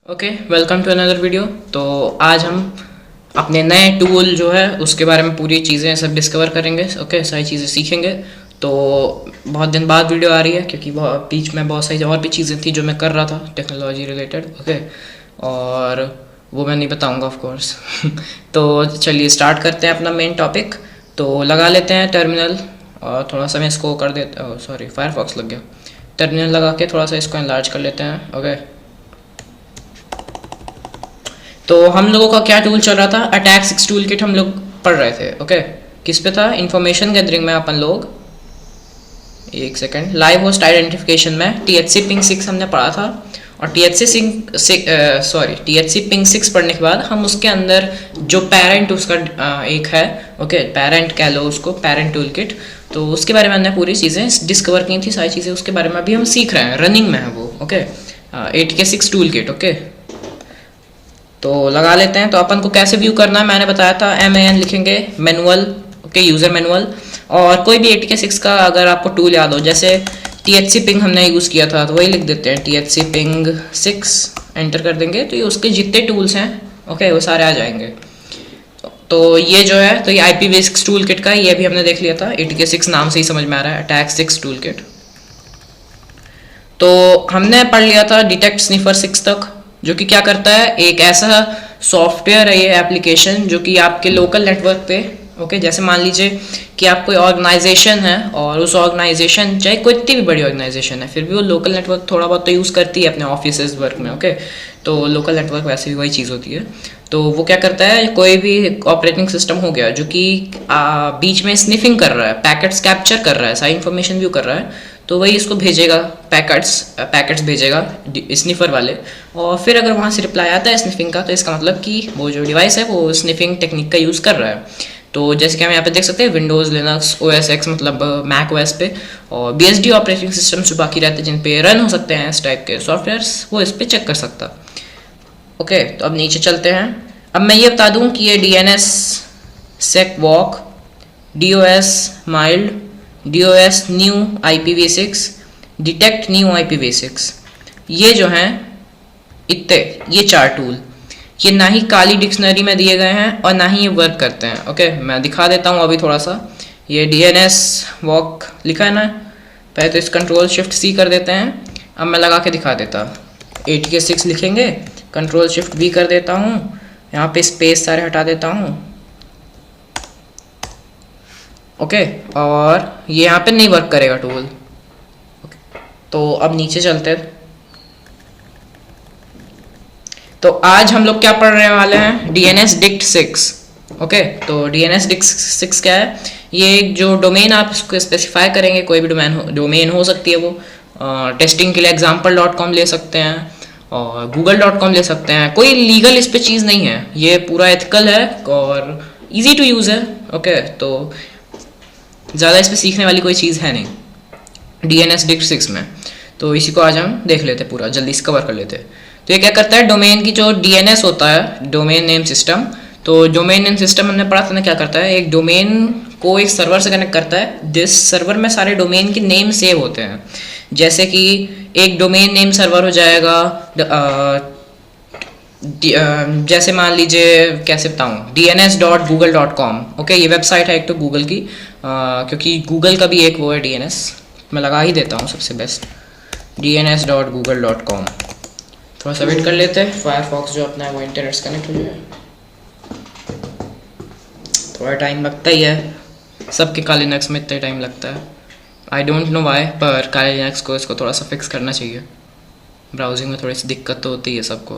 Okay, welcome to another video. तो आज हम अपने नए टूल जो है उसके बारे में पूरी चीज़ें सब डिस्कवर करेंगे। ओके, सारी चीज़ें सीखेंगे। तो बहुत दिन बाद वीडियो आ रही है क्योंकि बीच में बहुत सारी और भी चीज़ें थी जो मैं कर रहा था टेक्नोलॉजी रिलेटेड। ओके, और वो मैं नहीं बताऊंगा ऑफ कोर्स। तो चलिए स्टार्ट करते हैं अपना मेन टॉपिक। तो लगा लेते हैं टर्मिनल और थोड़ा सा मैं इसको कर देता हूँ, सॉरी फायरफॉक्स लग गया। टर्मिनल लगा के थोड़ा सा इसको एनलार्ज कर लेते हैं। ओके, तो हम लोगों का क्या टूल चल रहा था, अटैक 6 टूल किट हम लोग पढ़ रहे थे। ओके, किस पे था, इन्फॉर्मेशन गैदरिंग में अपन लोग एक सेकंड लाइव होस्ट आइडेंटिफिकेशन में THC पिंग 6 हमने पढ़ा था। और THC पिंग 6 पढ़ने के बाद हम उसके अंदर जो पेरेंट उसका एक है, ओके पेरेंट कह लो उसको, पेरेंट टूल किट, तो उसके बारे में हमने पूरी चीज़ें डिस्कवर की थी। सारी चीज़ें उसके बारे में अभी हम सीख रहे हैं, रनिंग में है वो। Okay, 8K6 tool kit. Okay, तो लगा लेते हैं। तो अपन को कैसे व्यू करना है मैंने बताया था, MAN लिखेंगे, मैनुअल। Okay, user manual. और कोई भी 8K6 का अगर आपको टूल याद हो, जैसे THC पिंग हमने यूज़ किया था तो वही लिख देते हैं, THC पिंग 6 एंटर कर देंगे तो ये उसके जितने टूल्स हैं ओके वो सारे आ जाएंगे। तो ये जो है, तो ये IPv6 टूल किट का ये भी हमने देख लिया था, 8K6 नाम से ही समझ में आ रहा है, अटैक 6 टूल किट। तो हमने पढ़ लिया था डिटेक्ट स्निफर 6 तक, जो कि क्या करता है, एक ऐसा सॉफ्टवेयर है, ये एप्लीकेशन जो कि आपके लोकल नेटवर्क पे, ओके जैसे मान लीजिए कि आप कोई ऑर्गेनाइजेशन है और उस ऑर्गेनाइजेशन चाहे कोई इतनी भी बड़ी ऑर्गेनाइजेशन है फिर भी वो लोकल नेटवर्क थोड़ा बहुत तो यूज़ करती है अपने ऑफिस वर्क में। ओके, तो लोकल नेटवर्क वैसे भी वही चीज़ होती है। तो वो क्या करता है, कोई भी ऑपरेटिंग सिस्टम हो गया जो कि बीच में स्निफिंग कर रहा है, पैकेट्स कैप्चर कर रहा है, सारी इन्फॉर्मेशन व्यू कर रहा है, तो वही इसको भेजेगा, पैकेट्स भेजेगा स्निफर वाले। और फिर अगर वहाँ से रिप्लाई आता है स्निफिंग का, तो इसका मतलब कि वो जो डिवाइस है वो स्निफिंग टेक्निक का यूज़ कर रहा है। तो जैसे कि हम यहाँ पे देख सकते हैं, विंडोज़, लिनक्स, OS X मतलब मैक OS पे, और BSD ऑपरेटिंग सिस्टम जो बाकी रहते हैं जिन पे रन हो सकते हैं इस टाइप के सॉफ्टवेयर्स, वो इस पर चेक कर सकता। ओके, तो अब नीचे चलते हैं। अब मैं ये बता दूँ कि ये DNS sec walk, DOS mild, DOS new IPv6, detect new IPv6, ये जो हैं इतने, ये 4 टूल, ये ना ही काली डिक्शनरी में दिए गए हैं और ना ही ये वर्क करते हैं। ओके, मैं दिखा देता हूँ अभी थोड़ा सा। ये DNS वॉक लिखा है ना, पहले तो इस Ctrl+Shift+C कर देते हैं। अब मैं लगा के दिखा देता, 8K6 लिखेंगे, Ctrl+Shift+V कर देता हूँ, यहाँ पे स्पेस सारे हटा देता हूँ। ओके, और ये यहाँ पे नहीं वर्क करेगा टूल। तो अब नीचे चलते हैं। तो आज हम लोग क्या पढ़ने वाले हैं, DNS डिक्ट 6। ओके, तो DNS डिक्ट 6 क्या है, ये एक जो डोमेन आप इसको स्पेसिफाई करेंगे, कोई भी डोमेन हो सकती है वो, टेस्टिंग के लिए example.com ले सकते हैं और google.com ले सकते हैं। कोई लीगल इस पे चीज़ नहीं है, ये पूरा एथिकल है और ईजी टू यूज़ है। ओके, तो ज़्यादा इस पर सीखने वाली कोई चीज़ है नहीं DNS डिक्ट 6 में। तो इसी को आज हम देख लेते पूरा, जल्दी से कवर कर लेते। तो ये क्या करता है, डोमेन की जो DNS होता है, डोमेन नेम सिस्टम, तो डोमेन नेम सिस्टम हमने पढ़ा था ना, क्या करता है, एक डोमेन को एक सर्वर से कनेक्ट करता है, जिस सर्वर में सारे डोमेन के नेम सेव होते हैं। जैसे कि एक डोमेन नेम सर्वर हो जाएगा, जैसे मान लीजिए कैसे बताऊँ, dns.google.com। ओके, ये वेबसाइट है एक तो गूगल की, क्योंकि गूगल का भी एक वो है DNS, मैं लगा ही देता हूँ सबसे बेस्ट, dns.google.com। थोड़ा सा वेट कर लेते हैं, फायरफॉक्स जो अपना है वो इंटरनेट से कनेक्ट हो जाए। थोड़ा टाइम लगता ही है, सबके काली लिनक्स में इतना टाइम लगता है, आई डोंट नो वाई, पर काली लिनक्स को इसको थोड़ा सा फिक्स करना चाहिए। ब्राउजिंग में थोड़ी सी दिक्कत तो होती है सबको।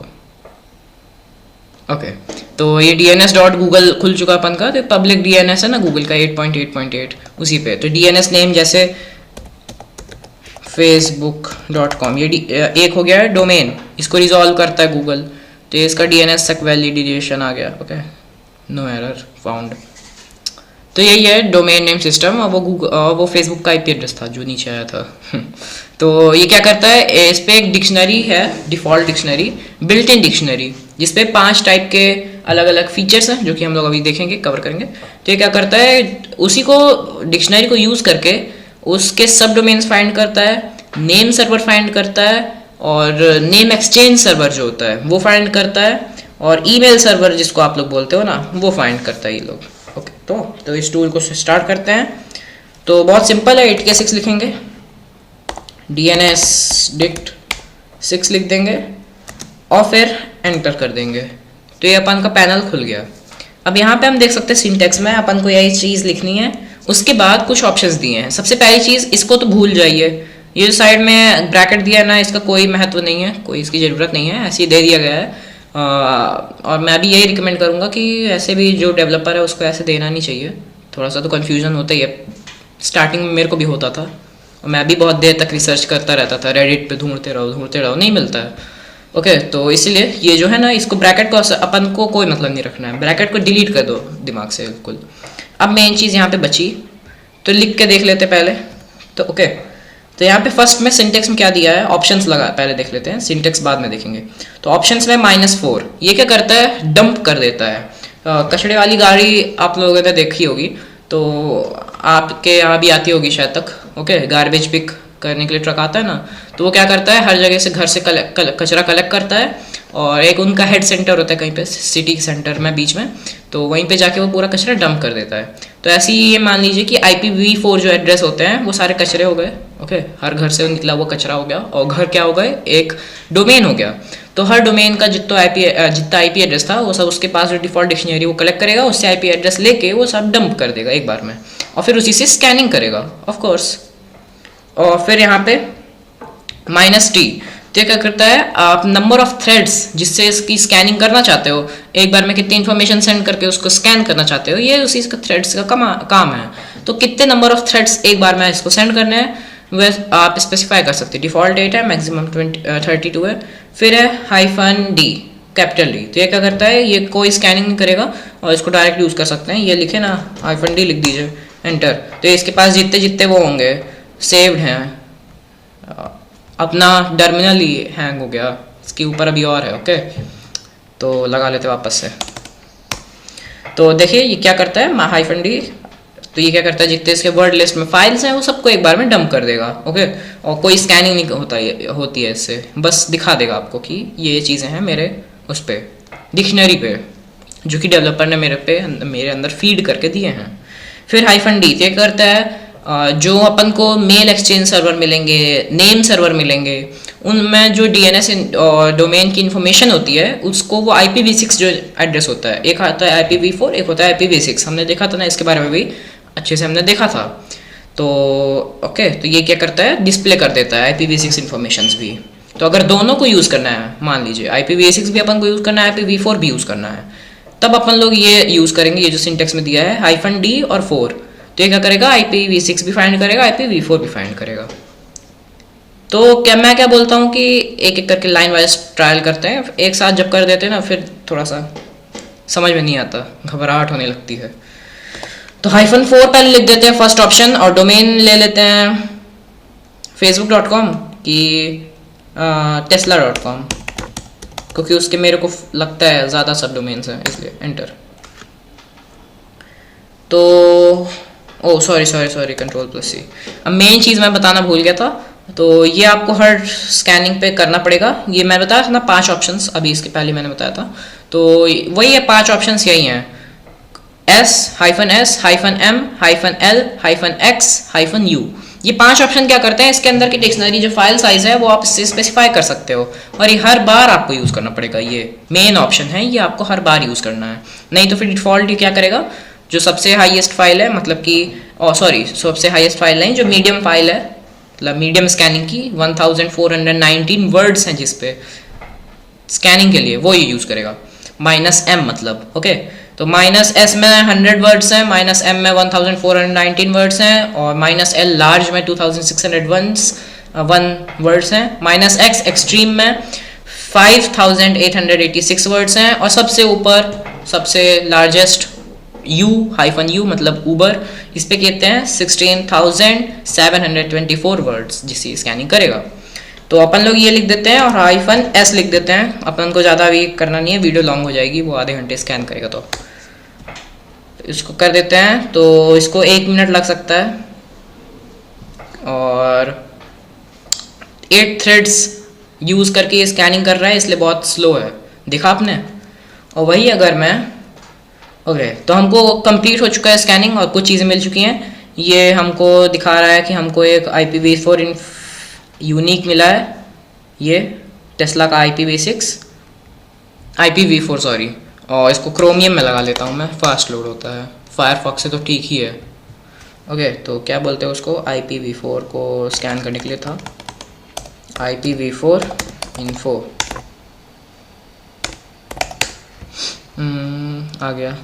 ओके, तो ये dns.google खुल चुका अपन का, तो पब्लिक DNS है ना गूगल का 8.8.8, उसी पे। तो DNS नेम जैसे facebook.com, ये एक हो गया है डोमेन, इसको रिजॉल्व करता है गूगल, तो इसका DNS तक वैलिडेशन आ गया। Okay, no error found. तो यही है डोमेन नेम सिस्टम, और वो फेसबुक का IP एड्रेस था जो नीचे आया था। तो ये क्या करता है, इस पे एक डिक्शनरी है, default dictionary, built in dictionary, जिसपे 5 टाइप के अलग अलग फीचर्स हैं जो कि हम लोग अभी देखेंगे, कवर करेंगे। तो ये क्या करता है, उसी को डिक्शनरी को यूज़ करके उसके सब डोमेन्स फाइंड करता है, नेम सर्वर फाइंड करता है, और नेम एक्सचेंज सर्वर जो होता है वो फाइंड करता है, और ईमेल सर्वर जिसको आप लोग बोलते हो ना वो फाइंड करता है ये लोग। ओके, तो इस टूल को स्टार्ट करते हैं। तो बहुत सिंपल है, 8K6 लिखेंगे, DNS dict 6 लिख देंगे और फिर एंटर कर देंगे। तो ये अपन का पैनल खुल गया। अब यहाँ पे हम देख सकते हैं सिंटेक्स में अपन को यही चीज़ लिखनी है। उसके बाद कुछ ऑप्शंस दिए हैं। सबसे पहली चीज़, इसको तो भूल जाइए, ये जो साइड में ब्रैकेट दिया है ना, इसका कोई महत्व नहीं है, कोई इसकी ज़रूरत नहीं है, ऐसे ही दे दिया गया है। और मैं भी यही रिकमेंड करूँगा कि ऐसे भी जो डेवलपर है उसको ऐसे देना नहीं चाहिए। थोड़ा सा तो कन्फ्यूज़न होता ही है, स्टार्टिंग में मेरे को भी होता था और मैं भी बहुत देर तक रिसर्च करता रहता था, रेडिट पे ढूंढते रहो नहीं मिलता है। ओके, तो इसलिए ये जो है ना, इसको ब्रैकेट को अपन को कोई मतलब नहीं रखना है, ब्रैकेट को डिलीट कर दो दिमाग से बिल्कुल। अब मेन चीज़ यहाँ पे बची, तो लिख के देख लेते पहले। तो ओके, तो यहाँ पे फर्स्ट में सिंटेक्स में क्या दिया है, ऑप्शंस लगा पहले देख लेते हैं, सिंटेक्स बाद में देखेंगे। तो ऑप्शंस में -4 ये क्या करता है, डंप कर देता है। कचड़े वाली गाड़ी आप लोगों ने देखी होगी, तो आपके यहाँ भी आती होगी शायद तक। ओके, गार्बेज पिक करने के लिए ट्रक आता है ना, तो वो क्या करता है, हर जगह से घर से कचरा कलेक्ट करता है, और एक उनका हेड सेंटर होता है कहीं पे सिटी सेंटर में बीच में, तो वहीं पे जाके वो पूरा कचरा डंप कर देता है। तो ऐसे ही ये मान लीजिए कि IPv4 जो एड्रेस होते हैं वो सारे कचरे हो गए। ओके, हर घर से निकला हुआ कचरा हो गया, और घर क्या हो गए, एक डोमेन हो गया। तो हर डोमेन का जितना IP एड्रेस था वो सब उसके पास जो डिफॉल्ट डिक्शनरी वो कलेक्ट करेगा, उससे IP एड्रेस लेके वो सब डंप कर देगा एक बार में, और फिर उसी से स्कैनिंग करेगा ऑफ कोर्स। और फिर यहाँ पे -T, तो क्या करता है, आप नंबर ऑफ थ्रेड्स जिससे इसकी स्कैनिंग करना चाहते हो, एक बार में कितनी इन्फॉर्मेशन सेंड करके उसको स्कैन करना चाहते हो, ये उसी का थ्रेड्स का काम है। तो कितने नंबर ऑफ थ्रेड्स एक बार में इसको सेंड करने हैं वह आप स्पेसिफाई कर सकते हैं। डिफॉल्ट 8 है, मैक्सिमम 32 है। फिर है -D, कैपिटल D, तो ये क्या करता है, ये कोई स्कैनिंग नहीं करेगा और इसको डायरेक्ट यूज़ कर सकते हैं। ये लिखे ना, -D लिख दीजिए, एंटर। तो इसके पास जितने वो होंगे सेव्ड हैं, अपना टर्मिनल ही हैंग हो गया, इसके ऊपर अभी और है। ओके, तो लगा लेते वापस से। तो देखिए ये क्या करता है, -D, तो ये क्या करता है, जितने इसके वर्ड लिस्ट में फाइल्स हैं वो सबको एक बार में डंप कर देगा। ओके, और कोई स्कैनिंग नहीं होती है इससे, बस दिखा देगा आपको कि ये चीज़ें हैं मेरे उस पर डिक्शनरी पे, जो कि डेवलपर ने मेरे अंदर फीड करके दिए हैं। फिर -D, ये करता है, जो अपन को मेल एक्सचेंज सर्वर मिलेंगे, नेम सर्वर मिलेंगे, उनमें जो DNS और डोमेन की इन्फॉर्मेशन होती है उसको वो IPv6 जो एड्रेस होता है, एक आता है IPv4, एक होता है IPv6, हमने देखा था ना, इसके बारे में भी अच्छे से हमने देखा था। तो ओके, तो ये क्या करता है, डिस्प्ले कर देता है IPv6 इन्फॉर्मेशंस भी। तो अगर दोनों को यूज़ करना है, मान लीजिए IPv6 भी अपन को यूज़ करना है, IPv4 भी यूज़ करना है, तब अपन लोग ये यूज़ करेंगे, ये जो सिंटेक्स में दिया है -D और 4। तो ये क्या करेगा, IPv6 भी फाइंड करेगा, IPv4 भी फाइंड करेगा। तो मैं क्या बोलता हूँ कि एक एक करके लाइन वाइज ट्रायल करते हैं, एक साथ जब कर देते हैं ना फिर थोड़ा सा समझ में नहीं आता, घबराहट होने लगती है। तो -4 पहले लिख देते हैं फर्स्ट ऑप्शन, और डोमेन ले लेते हैं facebook.com की tesla.com, क्योंकि उसके मेरे को लगता है ज़्यादा सब डोमेन्स हैं, इसलिए एंटर। तो सॉरी Ctrl+C। अब मेन चीज़ मैं बताना भूल गया था, तो ये आपको हर स्कैनिंग पे करना पड़ेगा। ये मैं बताया था ना 5 ऑप्शंस, अभी इसके पहले मैंने बताया था, तो वही है 5 ऑप्शंस यही हैं, S, -M, -L, -X, -U। ये 5 ऑप्शन क्या करते हैं, इसके अंदर की डिक्शनरी जो फाइल साइज है वो आप इससे स्पेसिफाई कर सकते हो, और ये हर बार आपको यूज़ करना पड़ेगा। ये मेन ऑप्शन है, ये आपको हर बार यूज़ करना है, नहीं तो फिर डिफ़ॉल्ट ये क्या करेगा, जो सबसे हाईएस्ट फाइल है, मतलब कि सबसे हाईएस्ट फाइल नहीं, जो मीडियम फाइल है, मतलब मीडियम स्कैनिंग की 1419 वर्ड्स हैं जिस पे स्कैनिंग के लिए, वो ये यूज़ करेगा। -M मतलब ओके, तो -S में 100 वर्ड्स हैं, -M में 1419 वर्ड्स हैं, और -L लार्ज में 2601 वर्ड्स हैं, -X एक्सट्रीम में 5886 वर्ड्स हैं, और सबसे ऊपर सबसे लार्जेस्ट U मतलब ऊबर, इस पे कहते हैं 16,724 वर्ड्स जिससे स्कैनिंग करेगा। तो अपन लोग ये लिख देते हैं और -S लिख देते हैं, अपन को ज़्यादा भी करना नहीं है, वीडियो लॉन्ग हो जाएगी, वो आधे घंटे स्कैन करेगा। तो इसको कर देते हैं, तो इसको 1 मिनट लग सकता है, और 8 थ्रेड्स यूज़ करके ये स्कैनिंग कर रहा है, इसलिए बहुत स्लो है, देखा आपने। और वही अगर मैं ओके तो हमको कंप्लीट हो चुका है स्कैनिंग और कुछ चीज़ें मिल चुकी हैं। ये हमको दिखा रहा है कि हमको एक IPv4 यूनिक मिला है, ये टेस्ला का IPv4 सॉरी। और इसको क्रोमियम में लगा लेता हूँ मैं, फास्ट लोड होता है, फायरफॉक्स से तो ठीक ही है। ओके तो क्या बोलते हैं उसको, IPv4 को स्कैन करने के लिए था IPv4 info आ गया।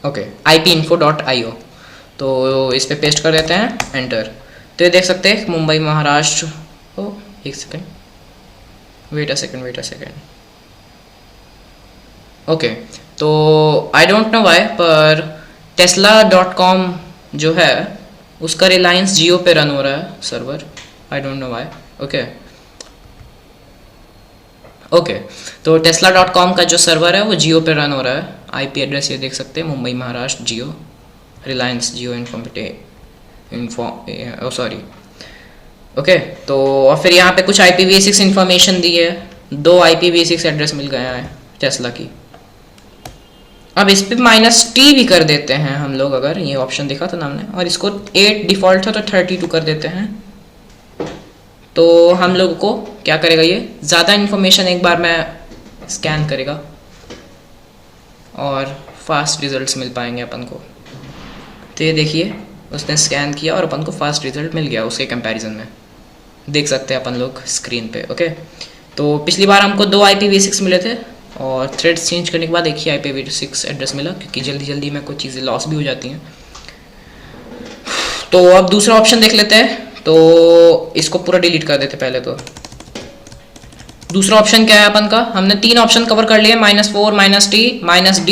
ओके ipinfo.io, तो इस पे पेस्ट कर देते हैं, एंटर। तो ये देख सकते हैं मुंबई महाराष्ट्र। ओ एक second, wait a second. Okay तो आई डोंट नो वाई, पर tesla.com जो है उसका रिलायंस जियो पे रन हो रहा है server, I don't know why. Okay तो tesla.com का जो सर्वर है वो जियो पे रन हो रहा है। IP एड्रेस ये देख सकते हैं, मुंबई महाराष्ट्र जियो, रिलायंस जियो ओके तो और फिर यहाँ पे कुछ IPv6 इन्फॉर्मेशन दी है, 2 IPv6 एड्रेस मिल गया है टेस्ला की। अब इस पे -T भी कर देते हैं हम लोग, अगर ये ऑप्शन देखा था ना हमने, और इसको 8 डिफ़ॉल्ट था तो 32 कर देते हैं। तो हम लोग को क्या करेगा, ये ज़्यादा इन्फॉर्मेशन एक बार में स्कैन करेगा और फास्ट रिजल्ट्स मिल पाएंगे अपन को। तो ये देखिए उसने स्कैन किया और अपन को फास्ट रिजल्ट मिल गया उसके कंपैरिजन में, देख सकते हैं अपन लोग स्क्रीन पे। ओके तो पिछली बार हमको 2 IPv6 मिले थे और थ्रेड्स चेंज करने के बाद एक ही IPv6 एड्रेस मिला, क्योंकि जल्दी जल्दी में कुछ चीज़ें लॉस भी हो जाती हैं। तो अब दूसरा ऑप्शन देख लेते हैं, तो इसको पूरा डिलीट कर देते पहले। तो दूसरा ऑप्शन क्या है अपन का, हमने 3 ऑप्शन कवर कर लिए, -4 -T -D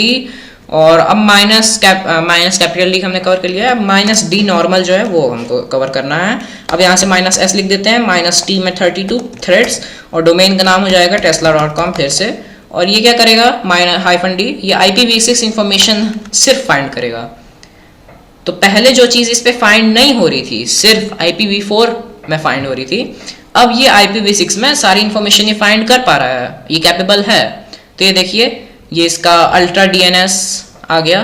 और अब माइनस कैपिटल डी हमने कवर कर लिया है। -D नॉर्मल जो है वो हमको कवर करना है। अब यहाँ से -S लिख देते हैं, -T में 32 थ्रेड्स और डोमेन का नाम हो जाएगा tesla.com फिर से। और ये क्या करेगा, -D ये IPv6 इंफॉर्मेशन सिर्फ फाइंड करेगा। तो पहले जो चीज़ इस पे फाइंड नहीं हो रही थी, सिर्फ IPv4 में फाइंड हो रही थी, अब ये IPv6 में सारी इंफॉर्मेशन ये फाइंड कर पा रहा है, ये कैपेबल है। तो ये देखिए ये इसका अल्ट्रा DNS आ गया,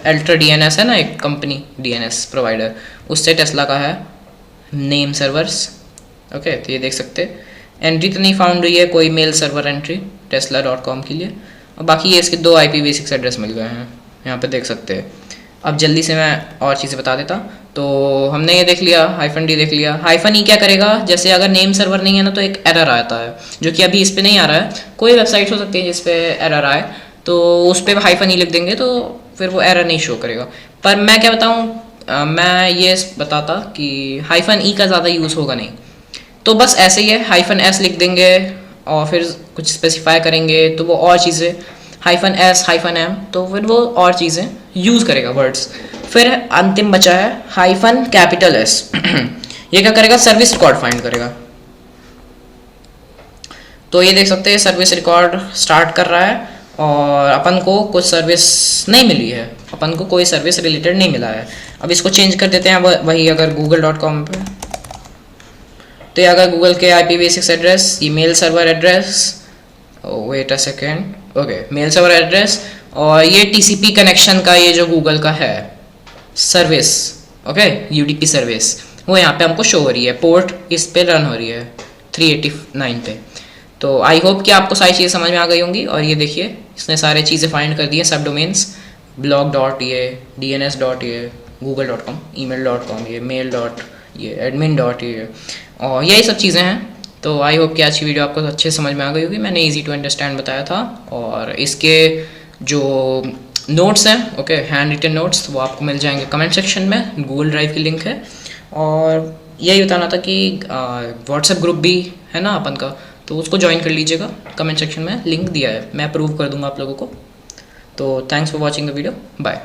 अल्ट्रा DNS है ना एक कंपनी DNS प्रोवाइडर, उससे टेस्ला का है नेम सर्वर्स। ओके तो ये देख सकते एंट्री तो नहीं फाउंड हुई है, कोई मेल सर्वर एंट्री tesla.com के लिए। और बाकी ये इसके 2 IPv6 एड्रेस मिल गए हैं, यहाँ पे देख सकते हैं। अब जल्दी से मैं और चीज़ें बता देता। तो हमने ये देख लिया, -D देख लिया। -E क्या करेगा, जैसे अगर नेम सर्वर नहीं है ना तो एक एरर आता है, जो कि अभी इस पर नहीं आ रहा है। कोई वेबसाइट हो सकती है जिस पे एरर आए, तो उस पर -E लिख देंगे तो फिर वो एरर नहीं शो करेगा। पर मैं क्या बताऊँ, मैं ये बताता कि -E का ज़्यादा यूज़ होगा नहीं, तो बस ऐसे ही है, -S लिख देंगे और फिर कुछ स्पेसिफाई करेंगे तो वो और चीज़ें -S -M, तो फिर वो और चीज़ें यूज़ करेगा वर्ड्स। फिर अंतिम बचा है -S ये क्या करेगा, सर्विस रिकॉर्ड फाइंड करेगा। तो ये देख सकते हैं सर्विस रिकॉर्ड स्टार्ट कर रहा है और अपन को कुछ सर्विस नहीं मिली है, अपन को कोई सर्विस रिलेटेड नहीं मिला है। अब इसको चेंज कर देते हैं, वही अगर google.com पे, तो ये अगर गूगल के IPv6 एड्रेस, ये mail server address, wait a second, okay mail server address, और ये TCP कनेक्शन का ये जो गूगल का है सर्विस, ओके UDP सर्विस, वो यहाँ पे हमको शो हो रही है, पोर्ट इस पे रन हो रही है 389 पे। तो आई होप कि आपको सारी चीज़ें समझ में आ गई होंगी। और ये देखिए इसने सारे चीज़ें फाइंड कर दी हैं, सब डोमेन्स, blog.ये, DNS.ये, google.com, email.com, ये mail. admin. और यही सब चीज़ें हैं। तो आई होप कि आज की वीडियो आपको अच्छे समझ में आ गई होगी, मैंने ईजी टू अंडरस्टैंड बताया था। और इसके जो नोट्स हैं, ओके हैंड रिटन नोट्स, वो आपको मिल जाएंगे कमेंट सेक्शन में, गूगल ड्राइव की लिंक है। और यही बताना था कि व्हाट्सएप ग्रुप भी है ना अपन का, तो उसको ज्वाइन कर लीजिएगा, कमेंट सेक्शन में लिंक दिया है, मैं अप्रूव कर दूंगा आप लोगों को। तो thanks for watching the video, bye.